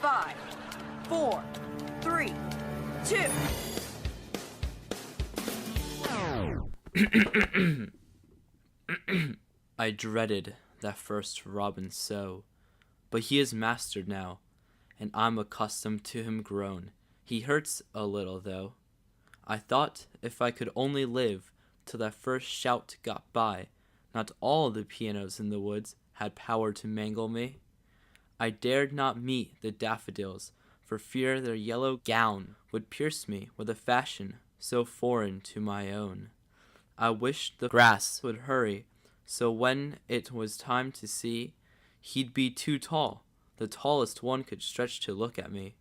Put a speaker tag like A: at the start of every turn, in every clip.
A: 5, 4, 3, 2.
B: I dreaded that first robin so, but he is mastered now, and I'm accustomed to him grown. He hurts a little though. I thought if I could only live till that first shout got by, not all the pianos in the woods had power to mangle me. I dared not meet the daffodils, for fear their yellow gown would pierce me with a fashion so foreign to my own. I wished the grass would hurry, so when it was time to see, he'd be too tall, the tallest one could stretch to look at me.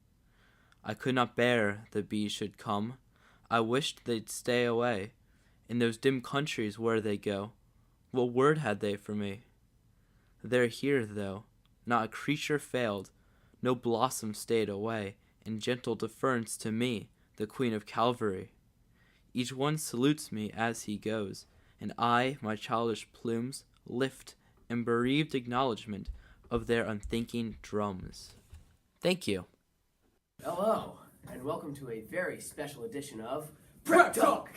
B: I could not bear the bees should come, I wished they'd stay away. In those dim countries where they go, what word had they for me? They're here, though, not a creature failed, no blossom stayed away, in gentle deference to me, the Queen of Calvary. Each one salutes me as he goes, and I, my childish plumes, lift in bereaved acknowledgment of their unthinking drums. Thank you.
C: Hello, and welcome to a very special edition of Prep Talk!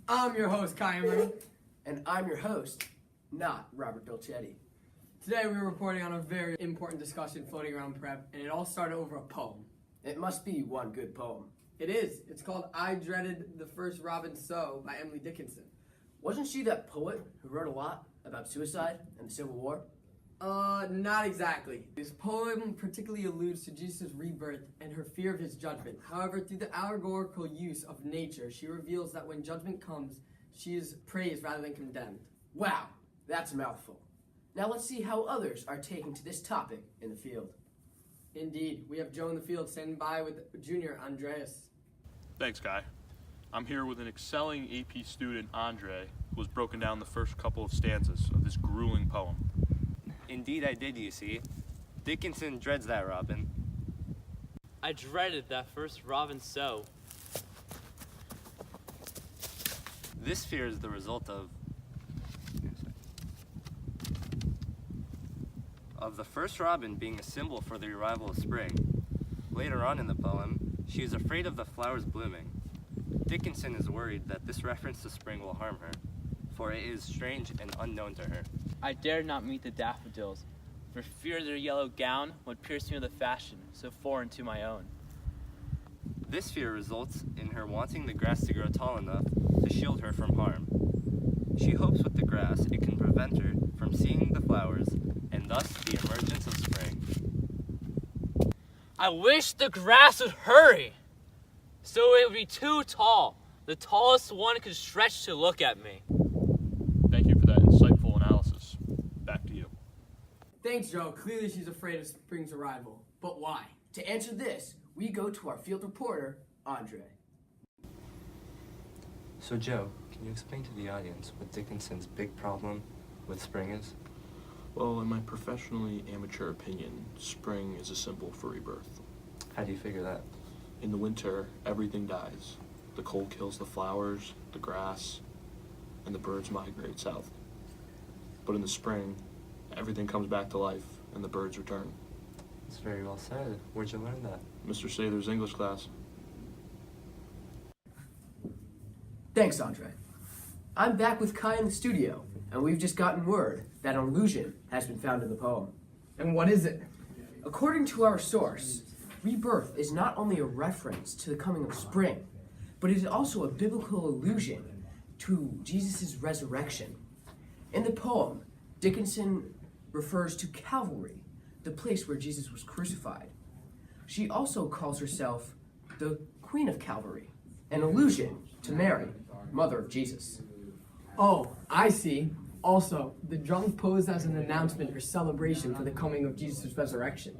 D: I'm your host, Kai Emery.
C: And I'm your host, not Robert Dolcetti.
D: Today we're reporting on a very important discussion floating around prep, and it all started over a poem.
C: It must be one good poem.
D: It is. It's called I Dreaded the First Robin So by Emily Dickinson.
C: Wasn't she that poet who wrote a lot about suicide and the Civil War?
D: Not exactly. This poem particularly alludes to Jesus' rebirth and her fear of his judgment. However, through the allegorical use of nature, she reveals that when judgment comes, she is praised rather than condemned.
C: Wow, that's a mouthful. Now let's see how others are taking to this topic in the field.
D: Indeed, we have Joe in the field standing by with Junior Andreas.
E: Thanks, Guy. I'm here with an excelling AP student, Andre, who has broken down the first couple of stanzas of this grueling poem.
F: Indeed I did, you see. Dickinson dreads that robin.
B: I dreaded that first robin so.
F: This fear is the result of the first robin being a symbol for the arrival of spring. Later on in the poem, she is afraid of the flowers blooming. Dickinson is worried that this reference to spring will harm her, for it is strange and unknown to her.
B: I dared not meet the daffodils, for fear their yellow gown would pierce me with a fashion so foreign to my own.
F: This fear results in her wanting the grass to grow tall enough to shield her from harm. She hopes with the grass it can prevent her from seeing the flowers and thus the emergence of spring.
B: I wish the grass would hurry, so it would be too tall, the tallest one could stretch to look at me.
E: Thank you for that insightful analysis. Back to you.
D: Thanks, Joe. Clearly she's afraid of spring's arrival. But why?
C: To answer this, we go to our field reporter, Andre.
F: So Joe, can you explain to the audience what Dickinson's big problem with spring is?
E: Well, in my professionally amateur opinion, spring is a symbol for rebirth.
F: How do you figure that?
E: In the winter, everything dies. The cold kills the flowers, the grass, and the birds migrate south. But in the spring, everything comes back to life and the birds return.
F: That's very well said. Where'd you learn that?
E: Mr. Sather's English class.
C: Thanks, Andre. I'm back with Kai in the studio, and we've just gotten word that an allusion has been found in the poem.
D: And what is it?
C: According to our source, rebirth is not only a reference to the coming of spring, but it is also a biblical allusion to Jesus' resurrection. In the poem, Dickinson refers to Calvary, the place where Jesus was crucified. She also calls herself the Queen of Calvary, an allusion to Mary, mother of Jesus.
D: Oh, I see. Also, the drums posed as an announcement or celebration for the coming of Jesus' resurrection.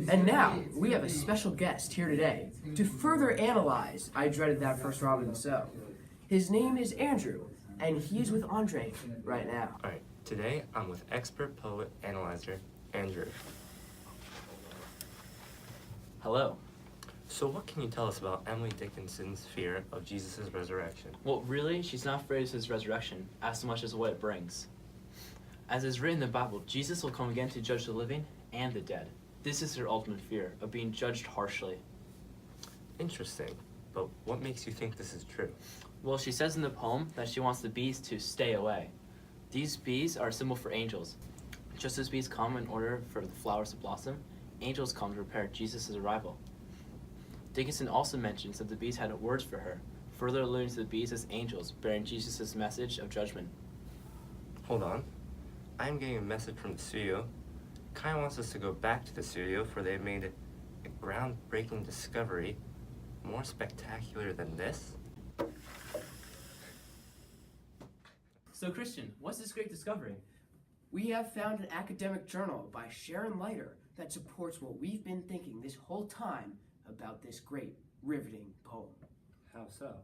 C: And now, we have a special guest here today to further analyze I Dreaded That First Robin So. His name is Andrew, and he is with Andre right now.
F: Alright, today I'm with expert poet analyzer, Andrew.
B: Hello.
F: So what can you tell us about Emily Dickinson's fear of Jesus' resurrection?
B: Well, really, she's not afraid of his resurrection as much as what it brings. As is written in the Bible, Jesus will come again to judge the living and the dead. This is her ultimate fear, of being judged harshly.
F: Interesting. But what makes you think this is true?
B: Well, she says in the poem that she wants the bees to stay away. These bees are a symbol for angels. Just as bees come in order for the flowers to blossom, angels come to prepare Jesus' arrival. Dickinson also mentions that the bees had words for her, further alluding to the bees as angels bearing Jesus' message of judgment.
F: Hold on. I'm getting a message from the studio. Kai wants us to go back to the studio for they've made a groundbreaking discovery more spectacular than this.
B: So, Christian, what's this great discovery?
C: We have found an academic journal by Sharon Leiter that supports what we've been thinking this whole time about this great, riveting poem.
F: How so?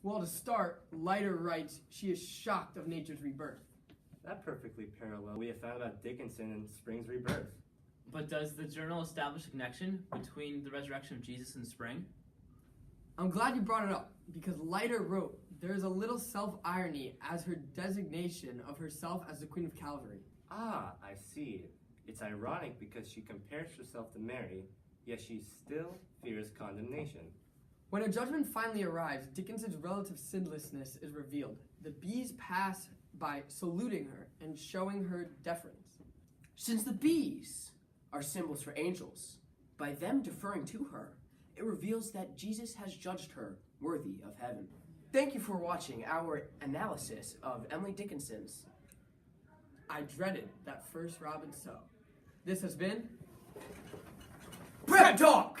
D: Well, to start, Leiter writes she is shocked of nature's rebirth.
F: That perfectly parallels what we have found about Dickinson and spring's rebirth.
B: But does the journal establish a connection between the resurrection of Jesus and spring?
D: I'm glad you brought it up, because Leiter wrote, there is a little self-irony as her designation of herself as the Queen of Calvary.
F: Ah, I see. It's ironic because she compares herself to Mary, yet she still fears condemnation.
D: When her judgment finally arrives, Dickinson's relative sinlessness is revealed. The bees pass by saluting her and showing her deference.
C: Since the bees are symbols for angels, by them deferring to her, it reveals that Jesus has judged her worthy of heaven. Thank you for watching our analysis of Emily Dickinson's
D: I dreaded that first robin sow. This has been
C: Prep Talk!